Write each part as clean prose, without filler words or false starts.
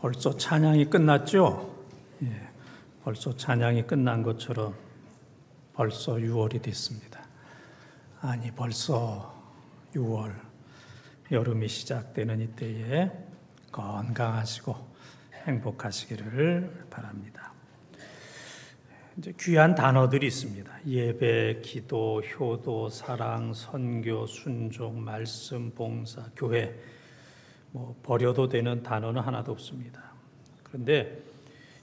벌써 찬양이 끝났죠? 예, 벌써 찬양이 끝난 것처럼 벌써 6월이 됐습니다. 아니, 벌써 6월, 여름이 시작되는 이때에 건강하시고 행복하시기를 바랍니다. 이제 귀한 단어들이 있습니다. 예배, 기도, 효도, 사랑, 선교, 순종, 말씀, 봉사, 교회. 버려도 되는 단어는 하나도 없습니다. 그런데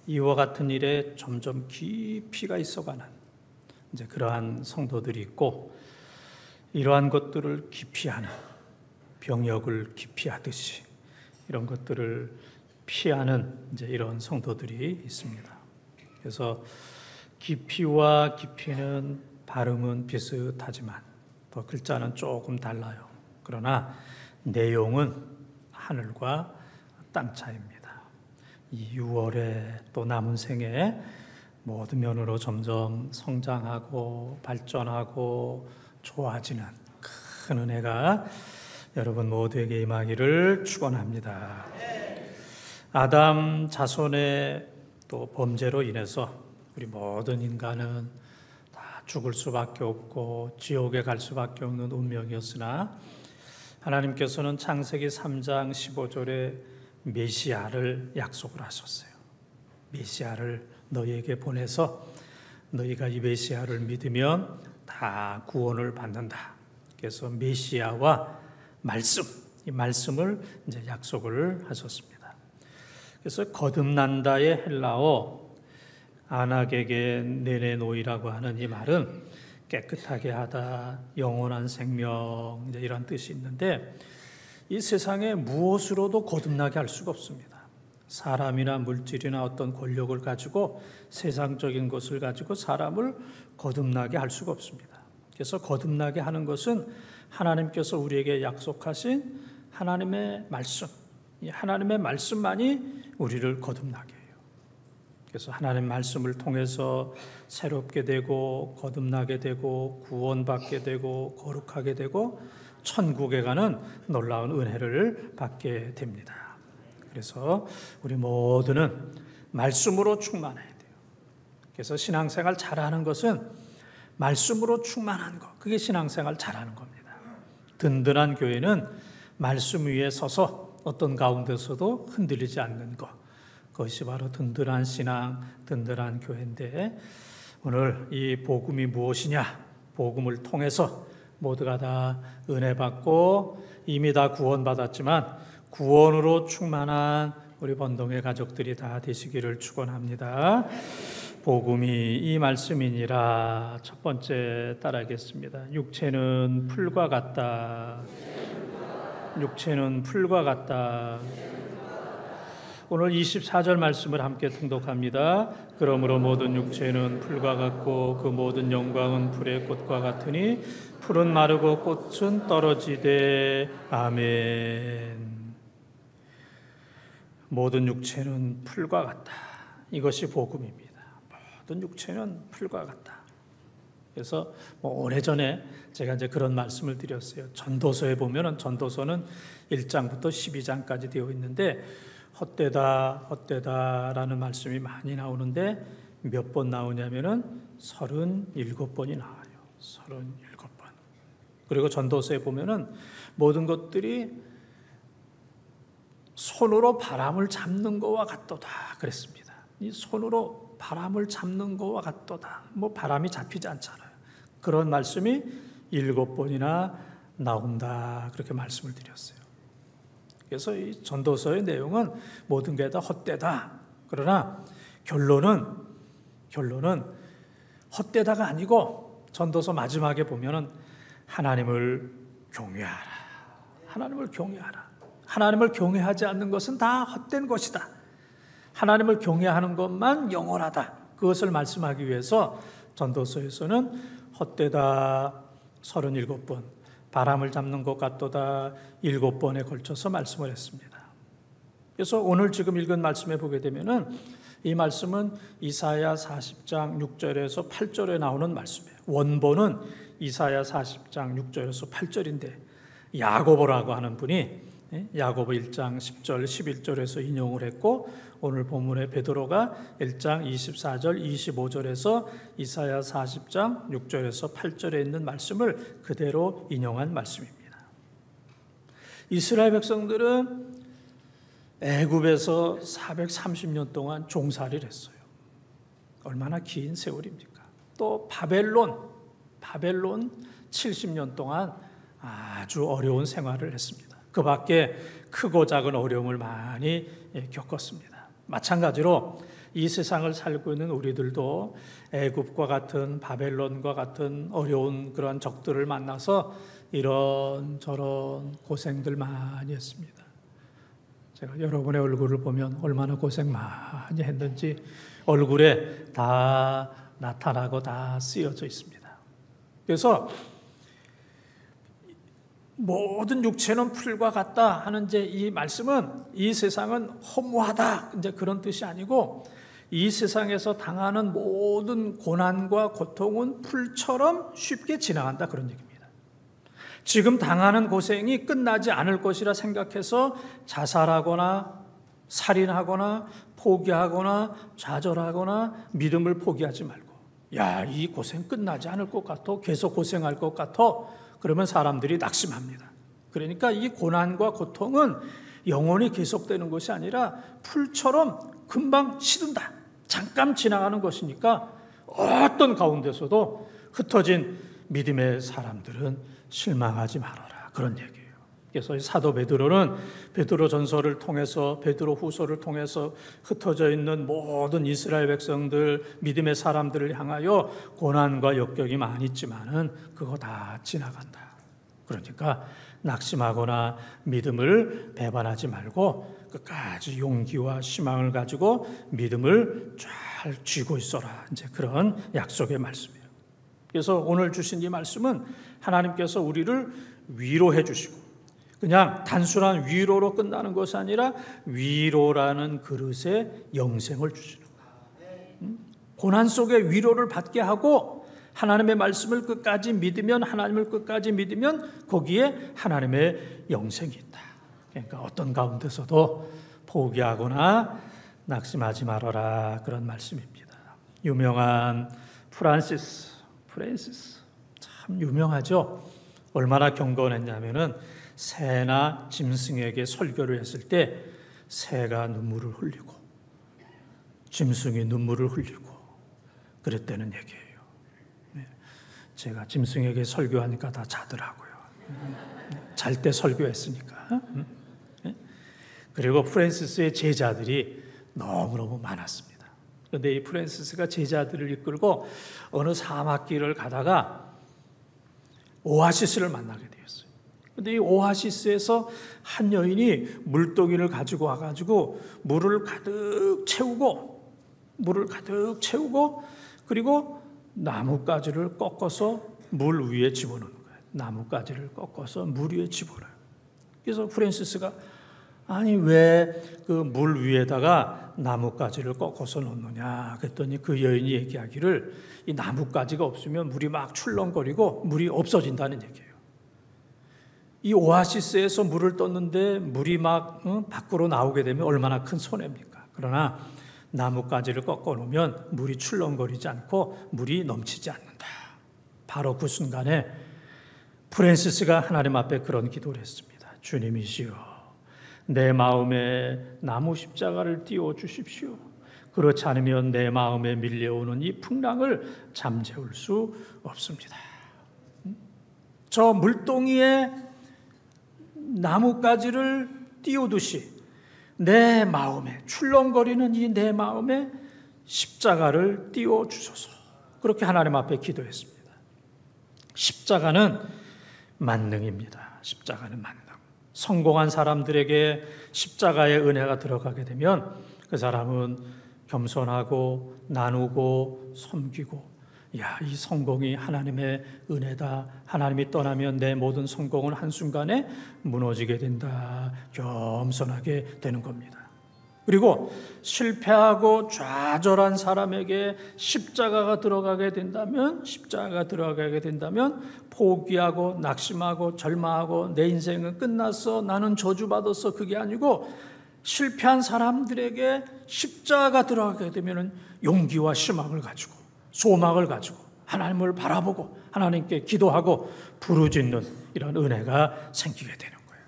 이와 같은 일에 점점 깊이가 있어가는 이제 그러한 성도들이 있고, 이러한 것들을 기피하는, 병역을 기피하듯이 이런 것들을 피하는 이제 이런 성도들이 있습니다. 그래서 깊이와 깊이는 발음은 비슷하지만 더 글자는 조금 달라요. 그러나 내용은 하늘과 땅 차이입니다. 이 6월에 또 남은 생에 모든 면으로 점점 성장하고 발전하고 좋아지는 큰 은혜가 여러분 모두에게 임하기를 축원합니다. 아담 자손의 또 범죄로 인해서 우리 모든 인간은 다 죽을 수밖에 없고 지옥에 갈 수밖에 없는 운명이었으나, 하나님께서는 창세기 3장 15절에 메시아를 약속을 하셨어요. 메시아를 너희에게 보내서 너희가 이 메시아를 믿으면 다 구원을 받는다. 그래서 메시아와 말씀, 이 말씀을 이제 약속을 하셨습니다. 그래서 거듭난다의 헬라어 아나게게 네네노이라고 하는 이 말은 깨끗하게 하다, 영원한 생명, 이제 이런 뜻이 있는데, 이 세상에 무엇으로도 거듭나게 할 수가 없습니다. 사람이나 물질이나 어떤 권력을 가지고, 세상적인 것을 가지고 사람을 거듭나게 할 수가 없습니다. 그래서 거듭나게 하는 것은 하나님께서 우리에게 약속하신 하나님의 말씀, 이 하나님의 말씀만이 우리를 거듭나게 해요. 그래서 하나님의 말씀을 통해서 새롭게 되고 거듭나게 되고 구원받게 되고 거룩하게 되고 천국에 가는 놀라운 은혜를 받게 됩니다. 그래서 우리 모두는 말씀으로 충만해야 돼요. 그래서 신앙생활 잘하는 것은 말씀으로 충만한 것, 그게 신앙생활 잘하는 겁니다. 든든한 교회는 말씀 위에 서서 어떤 가운데서도 흔들리지 않는 것, 그것이 바로 든든한 신앙, 든든한 교회인데, 오늘 이 복음이 무엇이냐? 복음을 통해서 모두가 다 은혜 받고 이미 다 구원받았지만 구원으로 충만한 우리 번동의 가족들이 다 되시기를 축원합니다. 복음이 이 말씀이니라. 첫 번째 따라하겠습니다. 육체는 풀과 같다. 육체는 풀과 같다. 오늘 24절 말씀을 함께 통독합니다. 그러므로 모든 육체는 풀과 같고 그 모든 영광은 풀의 꽃과 같으니 풀은 마르고 꽃은 떨어지되. 아멘. 모든 육체는 풀과 같다. 이것이 복음입니다. 모든 육체는 풀과 같다. 그래서 오래전에 제가 이제 그런 말씀을 드렸어요. 전도서에 보면은, 전도서는 1장부터 12장까지 되어 있는데 헛되다, 헛되다라는 말씀이 많이 나오는데 몇 번 나오냐면은 37번이 나와요. 37번. 그리고 전도서에 보면은 모든 것들이 손으로 바람을 잡는 것과 같도다 그랬습니다. 이 손으로 바람을 잡는 것과 같도다. 바람이 잡히지 않잖아요. 그런 말씀이 7번이나 나온다. 그렇게 말씀을 드렸어요. 그래서 이 전도서의 내용은 모든 게 다 헛되다. 그러나 결론은 헛되다가 아니고, 전도서 마지막에 보면은 하나님을 경외하라. 하나님을 경외하라. 하나님을 경외하지 않는 것은 다 헛된 것이다. 하나님을 경외하는 것만 영원하다. 그것을 말씀하기 위해서 전도서에서는 헛되다 37번, 바람을 잡는 것 같도다 7번에 걸쳐서 말씀을 했습니다. 그래서 오늘 지금 읽은 말씀에 보게 되면은 이 말씀은 이사야 40장 6절에서 8절에 나오는 말씀이에요. 원본은 이사야 40장 6절에서 8절인데 야고보라고 하는 분이 야고보 1장 10절 11절에서 인용을 했고 오늘 본문의 베드로가 1장 24절 25절에서 이사야 40장 6절에서 8절에 있는 말씀을 그대로 인용한 말씀입니다. 이스라엘 백성들은 애굽에서 430년 동안 종살이를 했어요. 얼마나 긴 세월입니까? 또 바벨론 70년 동안 아주 어려운 생활을 했습니다. 그 밖에 크고 작은 어려움을 많이 겪었습니다. 마찬가지로 이 세상을 살고 있는 우리들도 애굽과 같은 바벨론과 같은 어려운 그런 적들을 만나서 이런저런 고생들 많이 했습니다. 제가 여러분의 얼굴을 보면 얼마나 고생 많이 했는지 얼굴에 다 나타나고 다 쓰여져 있습니다. 그래서 모든 육체는 풀과 같다 하는 이제 이 말씀은 이 세상은 허무하다 이제 그런 뜻이 아니고 이 세상에서 당하는 모든 고난과 고통은 풀처럼 쉽게 지나간다 그런 얘기입니다. 지금 당하는 고생이 끝나지 않을 것이라 생각해서 자살하거나 살인하거나 포기하거나 좌절하거나 믿음을 포기하지 말고 야, 이 고생 끝나지 않을 것 같아 계속 고생할 것 같아 그러면 사람들이 낙심합니다. 그러니까 이 고난과 고통은 영원히 계속되는 것이 아니라 풀처럼 금방 시든다. 잠깐 지나가는 것이니까 어떤 가운데서도 흩어진 믿음의 사람들은 실망하지 말아라. 그런 얘기예요. 그래서 사도 베드로는 베드로 전서를 통해서 베드로 후서를 통해서 흩어져 있는 모든 이스라엘 백성들 믿음의 사람들을 향하여 고난과 역경이 많이 있지만은 그거 다 지나간다. 그러니까 낙심하거나 믿음을 배반하지 말고 끝까지 용기와 희망을 가지고 믿음을 잘 쥐고 있어라. 이제 그런 약속의 말씀이에요. 그래서 오늘 주신 이 말씀은 하나님께서 우리를 위로해 주시고 그냥 단순한 위로로 끝나는 것이 아니라 위로라는 그릇에 영생을 주시는 거예요. 고난 속에 위로를 받게 하고 하나님의 말씀을 끝까지 믿으면 하나님을 끝까지 믿으면 거기에 하나님의 영생이 있다. 그러니까 어떤 가운데서도 포기하거나 낙심하지 말아라 그런 말씀입니다. 유명한 프란시스 참 유명하죠. 얼마나 경건했냐면은 새나 짐승에게 설교를 했을 때 새가 눈물을 흘리고 짐승이 눈물을 흘리고 그랬다는 얘기예요. 제가 짐승에게 설교하니까 다 자더라고요. 잘 때 설교했으니까. 그리고 프란시스의 제자들이 너무너무 많았습니다. 그런데 이 프란시스가 제자들을 이끌고 어느 사막길을 가다가 오아시스를 만나게 되었어요. 그런데 이 오아시스에서 한 여인이 물동이를 가지고 와가지고 물을 가득 채우고 그리고 나뭇가지를 꺾어서 물 위에 집어넣는 거예요. 나뭇가지를 꺾어서 물 위에 집어넣어요. 그래서 프란시스가 아니 왜 그 물 위에다가 나뭇가지를 꺾어서 넣느냐 그랬더니 그 여인이 얘기하기를 이 나뭇가지가 없으면 물이 막 출렁거리고 물이 없어진다는 얘기예요. 이 오아시스에서 물을 떴는데 물이 막 밖으로 나오게 되면 얼마나 큰 손해입니까? 그러나 나뭇가지를 꺾어 놓으면 물이 출렁거리지 않고 물이 넘치지 않는다. 바로 그 순간에 프란시스가 하나님 앞에 그런 기도를 했습니다. 주님이시여 내 마음에 나무 십자가를 띄워 주십시오. 그렇지 않으면 내 마음에 밀려오는 이 풍랑을 잠재울 수 없습니다. 저 물동이에 나뭇가지를 띄우듯이 내 마음에 출렁거리는 이 내 마음에 십자가를 띄워 주소서. 그렇게 하나님 앞에 기도했습니다. 십자가는 만능입니다. 십자가는 만능. 성공한 사람들에게 십자가의 은혜가 들어가게 되면 그 사람은 겸손하고 나누고 섬기고 이 성공이 하나님의 은혜다. 하나님이 떠나면 내 모든 성공은 한순간에 무너지게 된다. 겸손하게 되는 겁니다. 그리고 실패하고 좌절한 사람에게 십자가가 들어가게 된다면 포기하고 낙심하고 절망하고 내 인생은 끝났어, 나는 저주받았어, 그게 아니고 실패한 사람들에게 십자가가 들어가게 되면 용기와 희망을 가지고 소망을 가지고 하나님을 바라보고 하나님께 기도하고 부르짖는 이런 은혜가 생기게 되는 거예요.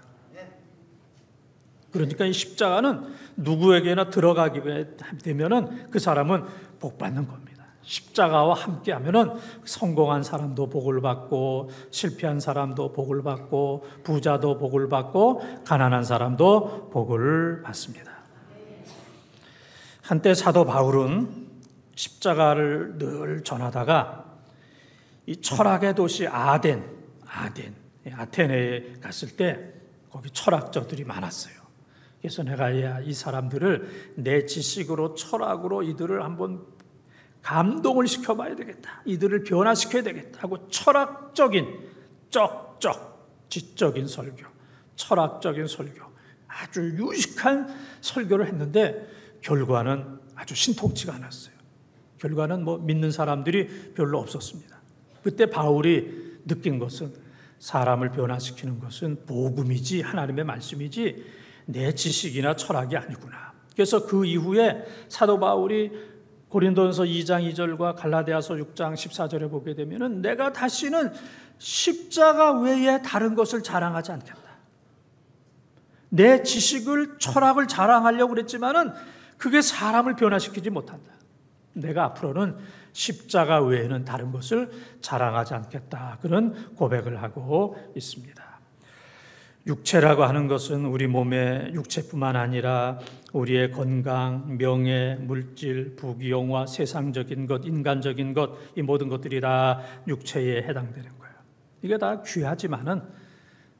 그러니까 이 십자가는 누구에게나 들어가게 되면은 그 사람은 복 받는 겁니다. 십자가와 함께 하면은 성공한 사람도 복을 받고 실패한 사람도 복을 받고 부자도 복을 받고 가난한 사람도 복을 받습니다. 한때 사도 바울은 십자가를 늘 전하다가 이 철학의 도시 아테네에 갔을 때 거기 철학자들이 많았어요. 그래서 내가 이 사람들을 내 지식으로 철학으로 이들을 한번 감동을 시켜봐야 되겠다, 이들을 변화시켜야 되겠다 하고 철학적인 지적인 설교, 철학적인 설교, 아주 유식한 설교를 했는데 결과는 아주 신통치가 않았어요. 결과는 믿는 사람들이 별로 없었습니다. 그때 바울이 느낀 것은 사람을 변화시키는 것은 복음이지 하나님의 말씀이지 내 지식이나 철학이 아니구나. 그래서 그 이후에 사도 바울이 고린도전서 2장 2절과 갈라디아서 6장 14절에 보게 되면은 내가 다시는 십자가 외에 다른 것을 자랑하지 않겠다. 내 지식을 철학을 자랑하려고 그랬지만은 그게 사람을 변화시키지 못한다. 내가 앞으로는 십자가 외에는 다른 것을 자랑하지 않겠다. 그런 고백을 하고 있습니다. 육체라고 하는 것은 우리 몸의 육체뿐만 아니라 우리의 건강, 명예, 물질, 부귀영화, 세상적인 것, 인간적인 것, 이 모든 것들이 다 육체에 해당되는 거예요. 이게 다 귀하지만은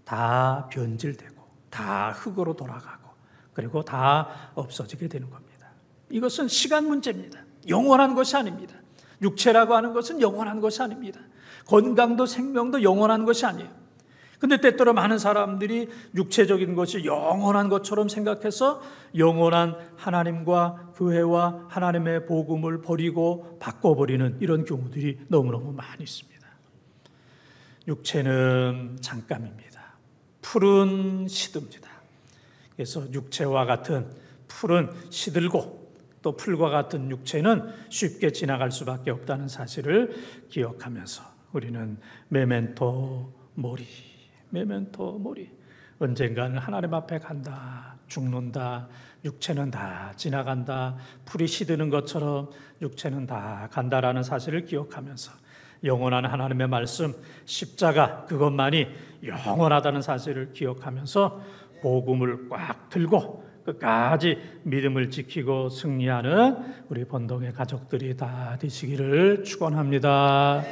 다 변질되고 다 흙으로 돌아가고 그리고 다 없어지게 되는 겁니다. 이것은 시간 문제입니다. 영원한 것이 아닙니다. 육체라고 하는 것은 영원한 것이 아닙니다. 건강도 생명도 영원한 것이 아니에요. 근데 때때로 많은 사람들이 육체적인 것이 영원한 것처럼 생각해서 영원한 하나님과 교회와 하나님의 복음을 버리고 바꿔버리는 이런 경우들이 너무너무 많이 있습니다. 육체는 잠깐입니다. 풀은 시듭니다. 그래서 육체와 같은 풀은 시들고 또 풀과 같은 육체는 쉽게 지나갈 수밖에 없다는 사실을 기억하면서 우리는 메멘토 모리, 언젠가는 하나님 앞에 간다, 죽는다, 육체는 다 지나간다, 풀이 시드는 것처럼 육체는 다 간다라는 사실을 기억하면서 영원한 하나님의 말씀, 십자가 그것만이 영원하다는 사실을 기억하면서 복음을 꽉 들고 끝까지 믿음을 지키고 승리하는 우리 본동의 가족들이 다 되시기를 축원합니다.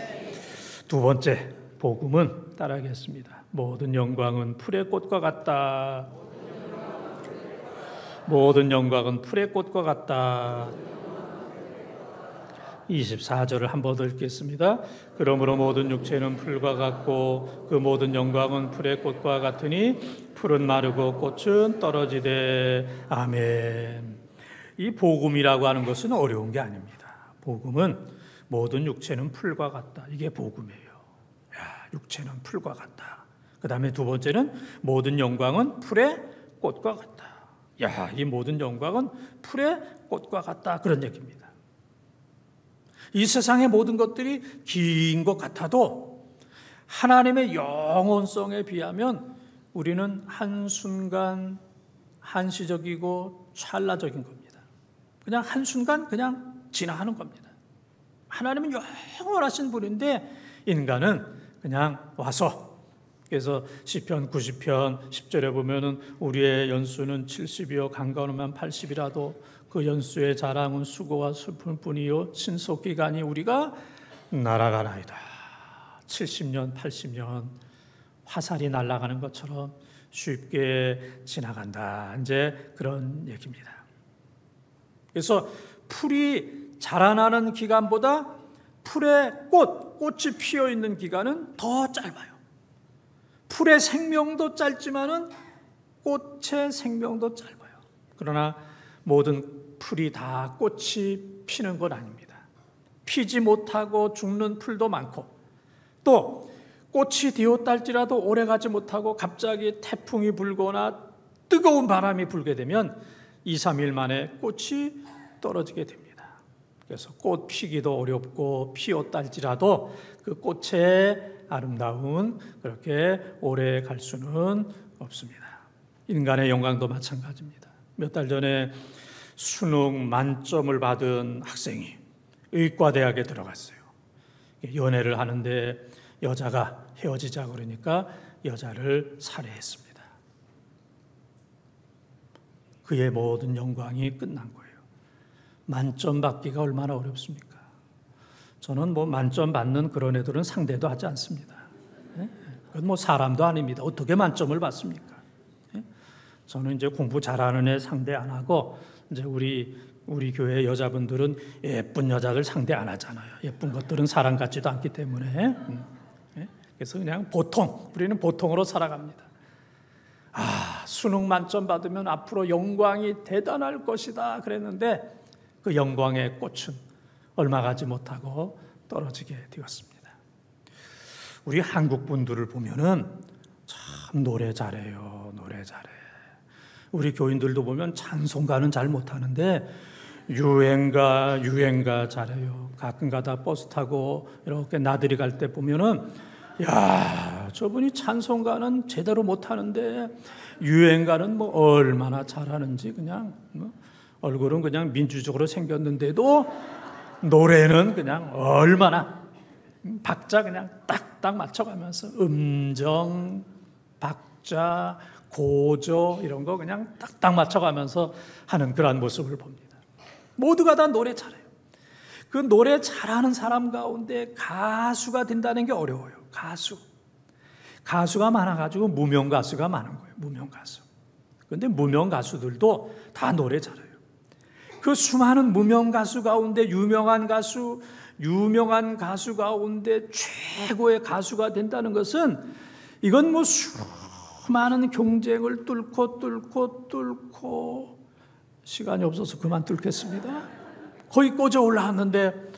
두 번째, 복음은 따라하겠습니다. 모든 영광은 풀의 꽃과 같다. 모든 영광은 풀의 꽃과 같다. 24절을 한 번 더 읽겠습니다. 그러므로 모든 육체는 풀과 같고 그 모든 영광은 풀의 꽃과 같으니 풀은 마르고 꽃은 떨어지되. 아멘. 이 복음이라고 하는 것은 어려운 게 아닙니다. 복음은 모든 육체는 풀과 같다. 이게 복음이에요. 육체는 풀과 같다. 그 다음에 두 번째는 모든 영광은 풀의 꽃과 같다. 이 모든 영광은 풀의 꽃과 같다. 그런 얘기입니다. 이 세상의 모든 것들이 긴 것 같아도 하나님의 영원성에 비하면 우리는 한순간 한시적이고 찰나적인 겁니다. 그냥 한순간 그냥 지나가는 겁니다. 하나님은 영원하신 분인데 인간은 그냥 와서, 그래서 시편 90편 10절에 보면은 우리의 연수는 70이요 강건하면 80이라도 그 연수의 자랑은 수고와 슬픔뿐이요 신속기간이 우리가 날아가나이다. 70년 80년 화살이 날아가는 것처럼 쉽게 지나간다. 이제 그런 얘기입니다. 그래서 풀이 자라나는 기간보다 풀의 꽃이 피어 있는 기간은 더 짧아요. 풀의 생명도 짧지만은 꽃의 생명도 짧아요. 그러나 모든 풀이 다 꽃이 피는 건 아닙니다. 피지 못하고 죽는 풀도 많고, 또 꽃이 되었다 할지라도 오래가지 못하고 갑자기 태풍이 불거나 뜨거운 바람이 불게 되면 2, 3일 만에 꽃이 떨어지게 됩니다. 그래서 꽃 피기도 어렵고 피었다 할지라도 그 꽃의 아름다운 그렇게 오래 갈 수는 없습니다. 인간의 영광도 마찬가지입니다. 몇 달 전에 수능 만점을 받은 학생이 의과대학에 들어갔어요. 연애를 하는데 여자가 헤어지자 그러니까 여자를 살해했습니다. 그의 모든 영광이 끝난 거예요. 만점 받기가 얼마나 어렵습니까? 저는 만점 받는 그런 애들은 상대도 하지 않습니다. 그건 사람도 아닙니다. 어떻게 만점을 받습니까? 저는 이제 공부 잘하는 애 상대 안 하고, 이제 우리 교회 여자분들은 예쁜 여자들 상대 안 하잖아요. 예쁜 것들은 사람 같지도 않기 때문에. 그래서 그냥 우리는 보통으로 살아갑니다. 수능 만점 받으면 앞으로 영광이 대단할 것이다 그랬는데 그 영광의 꽃은 얼마 가지 못하고 떨어지게 되었습니다. 우리 한국 분들을 보면은 참 노래 잘해요. 노래 잘해. 우리 교인들도 보면 찬송가는 잘 못하는데 유행가 잘해요. 가끔 가다 버스 타고 이렇게 나들이 갈 때 보면은 야, 저분이 찬송가는 제대로 못하는데 유행가는 얼마나 잘하는지, 그냥 얼굴은 그냥 민주적으로 생겼는데도 노래는 그냥 얼마나 박자 그냥 딱딱 맞춰가면서 음정, 박자, 고조 이런 거 그냥 딱딱 맞춰가면서 하는 그런 모습을 봅니다. 모두가 다 노래 잘해요. 그 노래 잘하는 사람 가운데 가수가 된다는 게 어려워요. 가수가 많아가지고 무명 가수가 많은 거예요. 무명 가수. 그런데 무명 가수들도 다 노래 잘해요. 그 수많은 무명 가수 가운데 유명한 가수 가운데 최고의 가수가 된다는 것은 이건 수많은 경쟁을 뚫고 시간이 없어서 그만 뚫겠습니다. 거의 꽂아 올라왔는데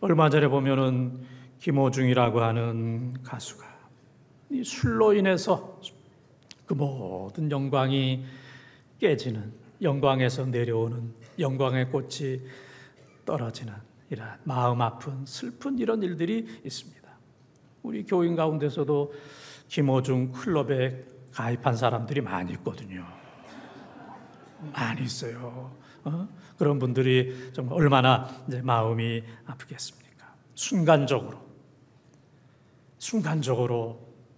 얼마 전에 보면은 김호중이라고 하는 가수가 이 술로 인해서 그 모든 영광이 깨지는, 영광에서 내려오는 영광의 꽃이 떨어지는 이런 마음 아픈 슬픈 이런 일들이 있습니다. 우리 교인 가운데서도 김호중 클럽에 가입한 사람들이 많이 있거든요. 많이 있어요. 그런 분들이 정말 얼마나 이제 마음이 아프겠습니까? 순간적으로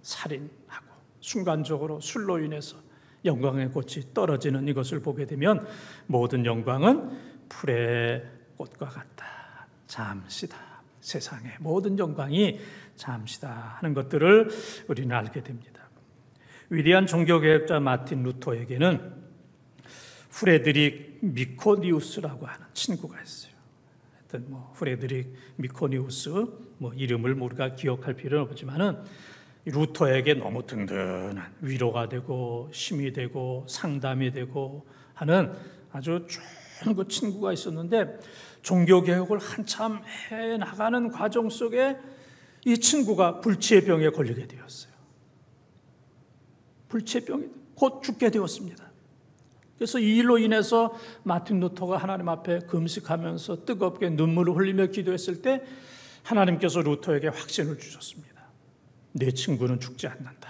살인하고 순간적으로 술로 인해서 영광의 꽃이 떨어지는 이것을 보게 되면 모든 영광은 풀의 꽃과 같다. 잠시다. 세상의 모든 영광이 잠시다 하는 것들을 우리는 알게 됩니다. 위대한 종교개혁자 마틴 루터에게는 프레드릭 미코니우스라고 하는 친구가 있어요. 하여튼 프레드릭 미코니우스 이름을 우리가 기억할 필요는 없지만은 루터에게 너무 든든한 위로가 되고 힘이 되고 상담이 되고 하는 아주 좋은 그 친구가 있었는데 종교개혁을 한참 해나가는 과정 속에 이 친구가 불치의 병에 걸리게 되었어요. 불치의 병이 곧 죽게 되었습니다. 그래서 이 일로 인해서 마틴 루터가 하나님 앞에 금식하면서 뜨겁게 눈물을 흘리며 기도했을 때 하나님께서 루터에게 확신을 주셨습니다. 내 친구는 죽지 않는다.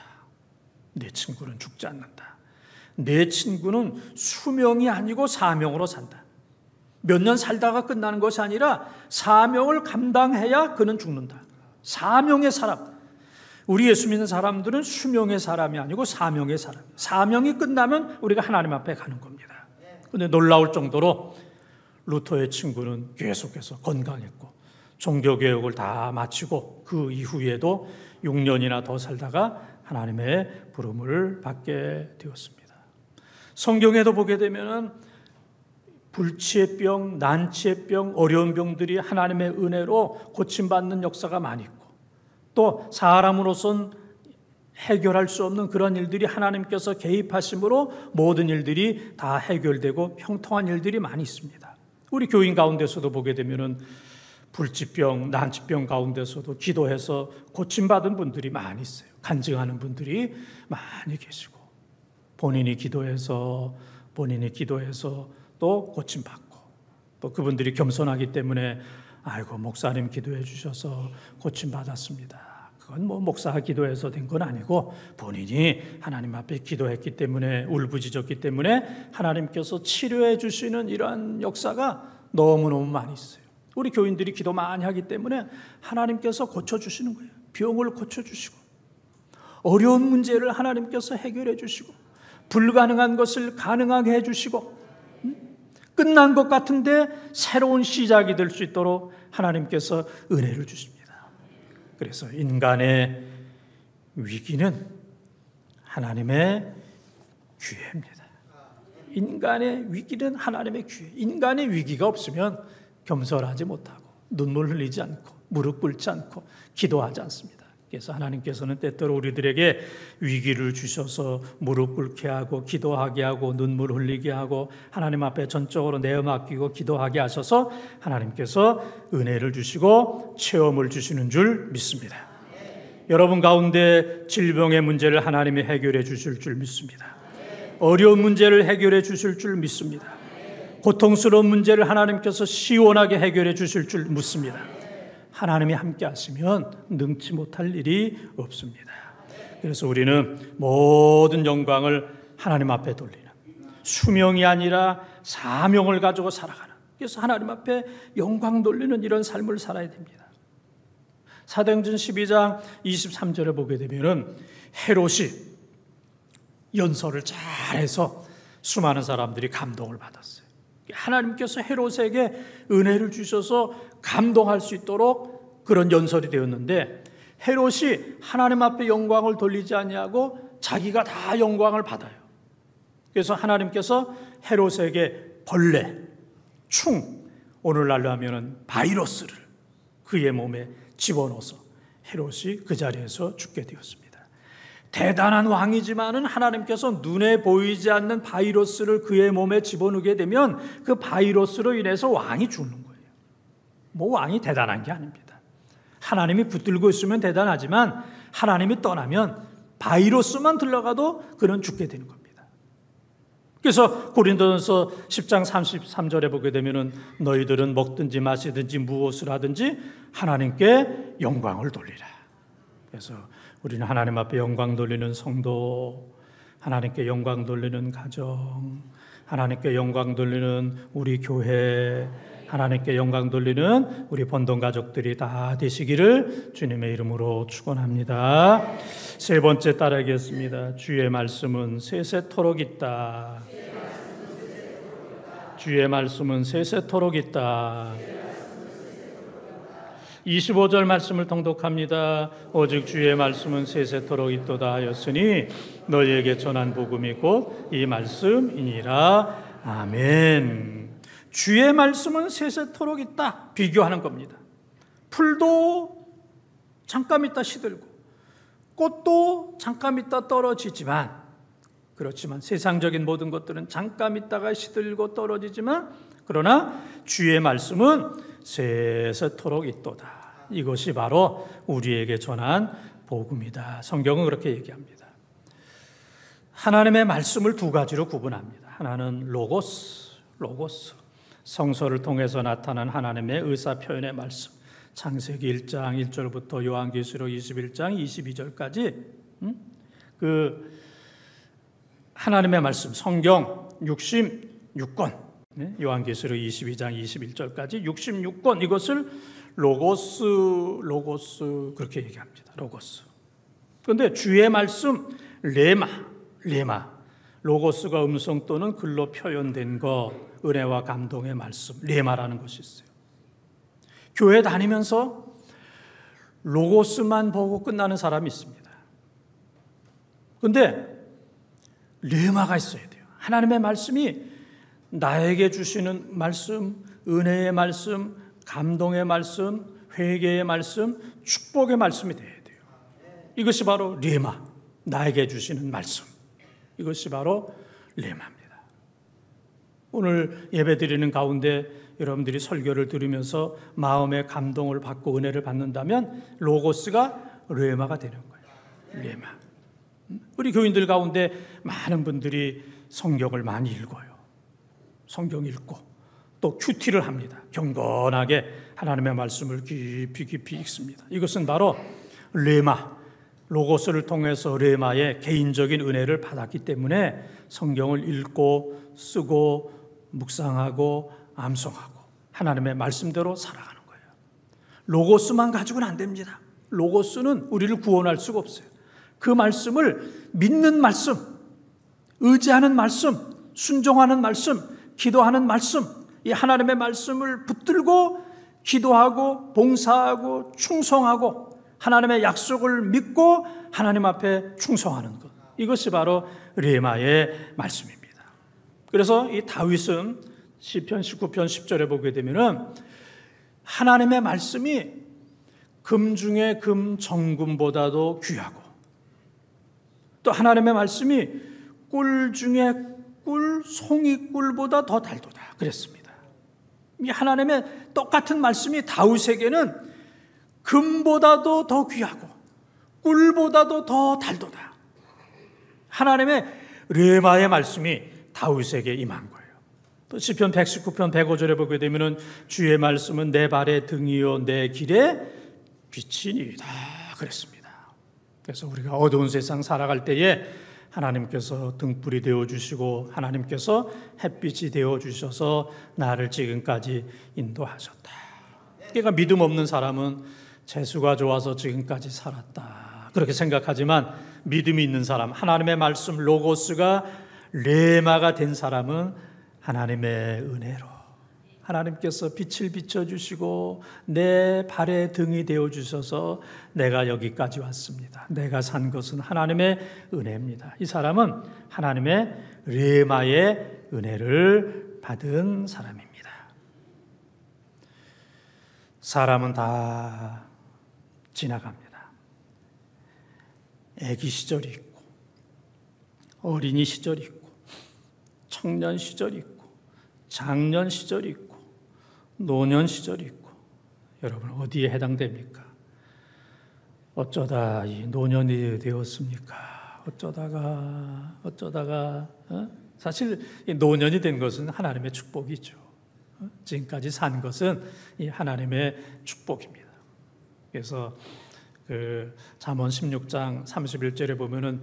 내 친구는 죽지 않는다. 내 친구는 수명이 아니고 사명으로 산다. 몇 년 살다가 끝나는 것이 아니라 사명을 감당해야 그는 죽는다. 사명의 사람. 우리 예수 믿는 사람들은 수명의 사람이 아니고 사명의 사람. 사명이 끝나면 우리가 하나님 앞에 가는 겁니다. 그런데 놀라울 정도로 루터의 친구는 계속해서 건강했고 종교개혁을 다 마치고 그 이후에도 6년이나 더 살다가 하나님의 부름을 받게 되었습니다. 성경에도 보게 되면 불치의 병, 난치의 병, 어려운 병들이 하나님의 은혜로 고침받는 역사가 많이 있고 또 사람으로선 해결할 수 없는 그런 일들이 하나님께서 개입하심으로 모든 일들이 다 해결되고 형통한 일들이 많이 있습니다. 우리 교인 가운데서도 보게 되면은 불치병, 난치병 가운데서도 기도해서 고침받은 분들이 많이 있어요. 간증하는 분들이 많이 계시고 본인이 기도해서 또 고침받고 또 그분들이 겸손하기 때문에 아이고 목사님 기도해 주셔서 고침받았습니다. 그건 뭐 목사가 기도해서 된 건 아니고 본인이 하나님 앞에 기도했기 때문에 울부짖었기 때문에 하나님께서 치료해 주시는 이러한 역사가 너무너무 많이 있어요. 우리 교인들이 기도 많이 하기 때문에 하나님께서 고쳐주시는 거예요. 병을 고쳐주시고 어려운 문제를 하나님께서 해결해 주시고 불가능한 것을 가능하게 해주시고 끝난 것 같은데 새로운 시작이 될 수 있도록 하나님께서 은혜를 주십니다. 그래서 인간의 위기는 하나님의 기회입니다. 인간의 위기는 하나님의 기회. 인간의 위기가 없으면 겸손하지 못하고 눈물 흘리지 않고 무릎 꿇지 않고 기도하지 않습니다. 그래서 하나님께서는 때때로 우리들에게 위기를 주셔서 무릎 꿇게 하고 기도하게 하고 눈물 흘리게 하고 하나님 앞에 전적으로 내어 맡기고 기도하게 하셔서 하나님께서 은혜를 주시고 체험을 주시는 줄 믿습니다. 여러분 가운데 질병의 문제를 하나님이 해결해 주실 줄 믿습니다. 어려운 문제를 해결해 주실 줄 믿습니다. 고통스러운 문제를 하나님께서 시원하게 해결해 주실 줄 믿습니다. 하나님이 함께 하시면 능치 못할 일이 없습니다. 그래서 우리는 모든 영광을 하나님 앞에 돌리는 수명이 아니라 사명을 가지고 살아가는, 그래서 하나님 앞에 영광 돌리는 이런 삶을 살아야 됩니다. 사도행전 12장 23절에 보게 되면 헤롯이 연설을 잘해서 수많은 사람들이 감동을 받았어요. 하나님께서 헤롯에게 은혜를 주셔서 감동할 수 있도록 그런 연설이 되었는데 헤롯이 하나님 앞에 영광을 돌리지 아니하고 자기가 다 영광을 받아요. 그래서 하나님께서 헤롯에게 벌레, 충, 오늘날로 하면은 바이러스를 그의 몸에 집어넣어서 헤롯이 그 자리에서 죽게 되었습니다. 대단한 왕이지만은 하나님께서 눈에 보이지 않는 바이러스를 그의 몸에 집어넣게 되면 그 바이러스로 인해서 왕이 죽는 거예요. 뭐 왕이 대단한 게 아닙니다. 하나님이 붙들고 있으면 대단하지만 하나님이 떠나면 바이러스만 들어가도 그는 죽게 되는 겁니다. 그래서 고린도전서 10장 33절에 보게 되면은 너희들은 먹든지 마시든지 무엇을 하든지 하나님께 영광을 돌리라. 그래서 우리는 하나님 앞에 영광 돌리는 성도, 하나님께 영광 돌리는 가정, 하나님께 영광 돌리는 우리 교회, 하나님께 영광 돌리는 우리 본동 가족들이 다 되시기를 주님의 이름으로 축원합니다. 세 번째 따라하겠습니다. 주의 말씀은 세세토록 있다. 주의 말씀은 세세토록 있다. 25절 말씀을 통독합니다. 오직 주의 말씀은 세세토록 있도다 하였으니 너희에게 전한 복음이 곧 이 말씀이니라. 아멘. 주의 말씀은 세세토록 있다. 비교하는 겁니다. 풀도 잠깐 있다 시들고 꽃도 잠깐 있다 떨어지지만, 그렇지만 세상적인 모든 것들은 잠깐 있다가 시들고 떨어지지만 그러나 주의 말씀은 세세토록 있도다. 이것이 바로 우리에게 전한 복음이다. 성경은 그렇게 얘기합니다. 하나님의 말씀을 두 가지로 구분합니다. 하나는 로고스, 성서를 통해서 나타난 하나님의 의사표현의 말씀, 창세기 1장 1절부터 요한계시록 21장 22절까지 그 하나님의 말씀, 성경 66권, 요한계시록 22장 21절까지 66권, 이것을 로고스 그렇게 얘기합니다. 로고스. 그런데 주의 말씀 레마, 로고스가 음성 또는 글로 표현된 것, 은혜와 감동의 말씀, 레마라는 것이 있어요. 교회 다니면서 로고스만 보고 끝나는 사람이 있습니다. 그런데 레마가 있어야 돼요. 하나님의 말씀이 나에게 주시는 말씀, 은혜의 말씀, 감동의 말씀, 회개의 말씀, 축복의 말씀이 돼야 돼요. 이것이 바로 레마, 나에게 주시는 말씀, 이것이 바로 레마입니다. 오늘 예배드리는 가운데 여러분들이 설교를 들으면서 마음의 감동을 받고 은혜를 받는다면 로고스가 레마가 되는 거예요. 레마. 우리 교인들 가운데 많은 분들이 성경을 많이 읽어요. 성경 읽고 또 큐티를 합니다. 경건하게 하나님의 말씀을 깊이 읽습니다. 이것은 바로 레마, 로고스를 통해서 레마의 개인적인 은혜를 받았기 때문에 성경을 읽고 쓰고 묵상하고 암송하고 하나님의 말씀대로 살아가는 거예요. 로고스만 가지고는 안 됩니다. 로고스는 우리를 구원할 수가 없어요. 그 말씀을 믿는 말씀, 의지하는 말씀, 순종하는 말씀, 기도하는 말씀, 이 하나님의 말씀을 붙들고 기도하고 봉사하고 충성하고 하나님의 약속을 믿고 하나님 앞에 충성하는 것, 이것이 바로 레마의 말씀입니다. 그래서 이 다윗은 시편 19편 10절에 보게 되면은 하나님의 말씀이 금 중에 금 정금보다도 귀하고 또 하나님의 말씀이 꿀 중에 꿀 송이꿀보다 더 달도다 그랬습니다. 이 하나님의 똑같은 말씀이 다윗에게는 금보다도 더 귀하고 꿀보다도 더 달도다. 하나님의 레마의 말씀이 다윗에게 임한 거예요. 또 시편 119편 105절에 보게 되면은 주의 말씀은 내 발의 등이요 내 길의 빛이니이다 그랬습니다. 그래서 우리가 어두운 세상 살아갈 때에 하나님께서 등불이 되어주시고 하나님께서 햇빛이 되어주셔서 나를 지금까지 인도하셨다. 그러니까 믿음 없는 사람은 재수가 좋아서 지금까지 살았다 그렇게 생각하지만 믿음이 있는 사람, 하나님의 말씀 로고스가 레마가 된 사람은 하나님의 은혜로 하나님께서 빛을 비춰주시고 내 발의 등이 되어주셔서 내가 여기까지 왔습니다. 내가 산 것은 하나님의 은혜입니다. 이 사람은 하나님의 레마의 은혜를 받은 사람입니다. 사람은 다 지나갑니다. 아기 시절이 있고 어린이 시절이 있고 청년 시절이 있고 장년 시절이 있고 노년 시절이 있고 여러분 어디에 해당됩니까? 어쩌다 이 노년이 되었습니까? 어쩌다가 사실 이 노년이 된 것은 하나님의 축복이죠. 지금까지 산 것은 이 하나님의 축복입니다. 그래서 그 잠언 16장 31절에 보면은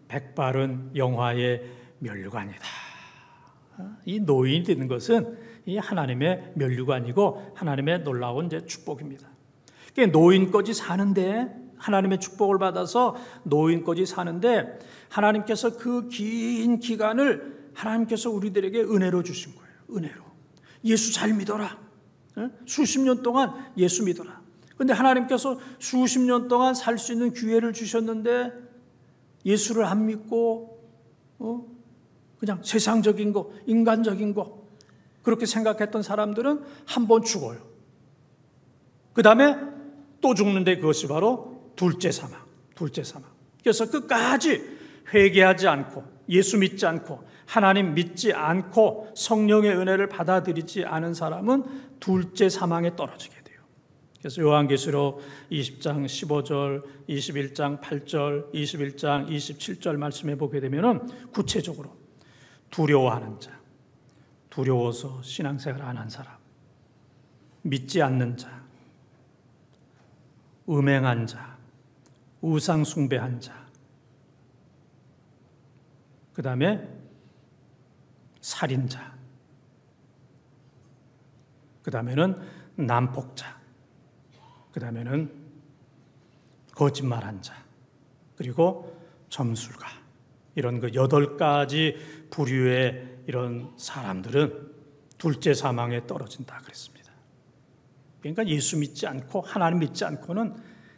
백발은 영화의 면류관이다. 이 노인이 되는 것은 이 하나님의 면류관이고 하나님의 놀라운 이제 축복입니다. 노인까지 사는데 하나님의 축복을 받아서 노인까지 사는데 하나님께서 그 긴 기간을 하나님께서 우리들에게 은혜로 주신 거예요. 은혜로. 예수 잘 믿어라. 수십 년 동안 예수 믿어라. 그런데 하나님께서 수십 년 동안 살 수 있는 기회를 주셨는데 예수를 안 믿고 그냥 세상적인 거, 인간적인 거 그렇게 생각했던 사람들은 한 번 죽어요. 그 다음에 또 죽는데 그것이 바로 둘째 사망. 그래서 끝까지 회개하지 않고 예수 믿지 않고 하나님 믿지 않고 성령의 은혜를 받아들이지 않은 사람은 둘째 사망에 떨어지게 돼요. 그래서 요한계시록 20장 15절, 21장 8절, 21장 27절 말씀해 보게 되면 구체적으로 두려워하는 자, 두려워서 신앙생활 안 한 사람, 믿지 않는 자, 음행한 자, 우상 숭배한 자, 그 다음에 살인자, 그 다음에는 난폭자, 그 다음에는 거짓말한 자, 그리고 점술가, 이런 그 8가지 부류의 이런 사람들은 둘째 사망에 떨어진다 그랬습니다. 그러니까 예수 믿지 않고 하나님 믿지 않고는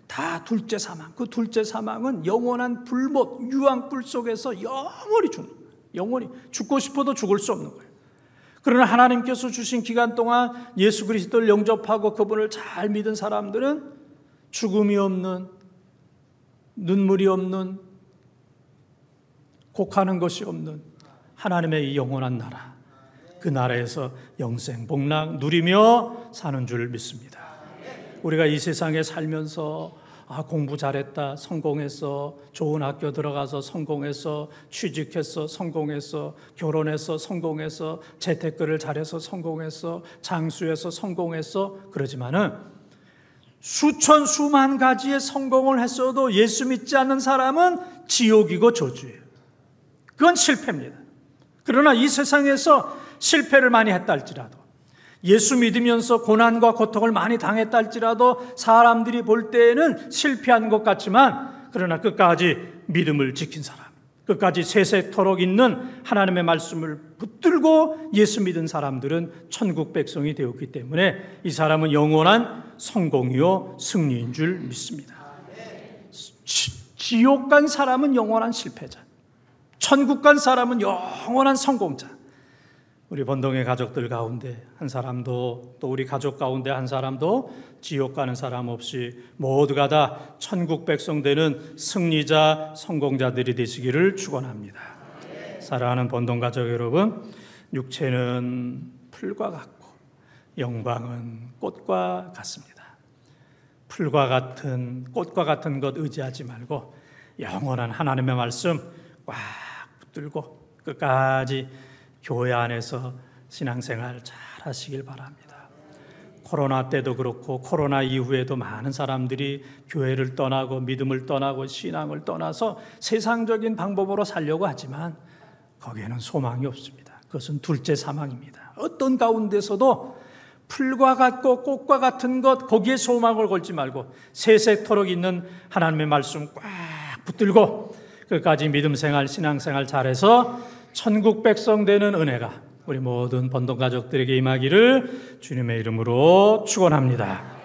다 둘째 사망. 그 둘째 사망은 영원한 불못, 유황불 속에서 영원히 죽는 거예요. 영원히 죽고 싶어도 죽을 수 없는 거예요. 그러나 하나님께서 주신 기간 동안 예수 그리스도를 영접하고 그분을 잘 믿은 사람들은 죽음이 없는, 눈물이 없는 곡하는 것이 없는 하나님의 이 영원한 나라, 그 나라에서 영생 복락 누리며 사는 줄 믿습니다. 우리가 이 세상에 살면서 공부 잘했다, 성공했어, 좋은 학교 들어가서 성공했어, 취직했어, 성공했어, 결혼했어, 성공했어, 재테크를 잘해서 성공했어, 장수해서 성공했어, 그러지만은 수천 수만 가지의 성공을 했어도 예수 믿지 않는 사람은 지옥이고 저주예요. 그건 실패입니다. 그러나 이 세상에서 실패를 많이 했다 할지라도, 예수 믿으면서 고난과 고통을 많이 당했다 할지라도 사람들이 볼 때에는 실패한 것 같지만, 그러나 끝까지 믿음을 지킨 사람, 끝까지 세세토록 있는 하나님의 말씀을 붙들고 예수 믿은 사람들은 천국 백성이 되었기 때문에 이 사람은 영원한 성공이요 승리인 줄 믿습니다. 지옥 간 사람은 영원한 실패자, 천국 간 사람은 영원한 성공자. 우리 번동의 가족들 가운데 한 사람도, 또 우리 가족 가운데 한 사람도 지옥 가는 사람 없이 모두가 다 천국 백성 되는 승리자, 성공자들이 되시기를 축원합니다. 사랑하는 번동 가족 여러분, 육체는 풀과 같고 영광은 꽃과 같습니다. 풀과 같은, 꽃과 같은 것 의지하지 말고 영원한 하나님의 말씀 꽉 붙들고 끝까지 교회 안에서 신앙생활 잘 하시길 바랍니다. 코로나 때도 그렇고 코로나 이후에도 많은 사람들이 교회를 떠나고 믿음을 떠나고 신앙을 떠나서 세상적인 방법으로 살려고 하지만 거기에는 소망이 없습니다. 그것은 둘째 사망입니다. 어떤 가운데서도 풀과 같고 꽃과 같은 것, 거기에 소망을 걸지 말고 세세토록 있는 하나님의 말씀 꽉 붙들고 끝까지 믿음 생활, 신앙 생활 잘해서 천국 백성 되는 은혜가 우리 모든 번동 가족들에게 임하기를 주님의 이름으로 축원합니다.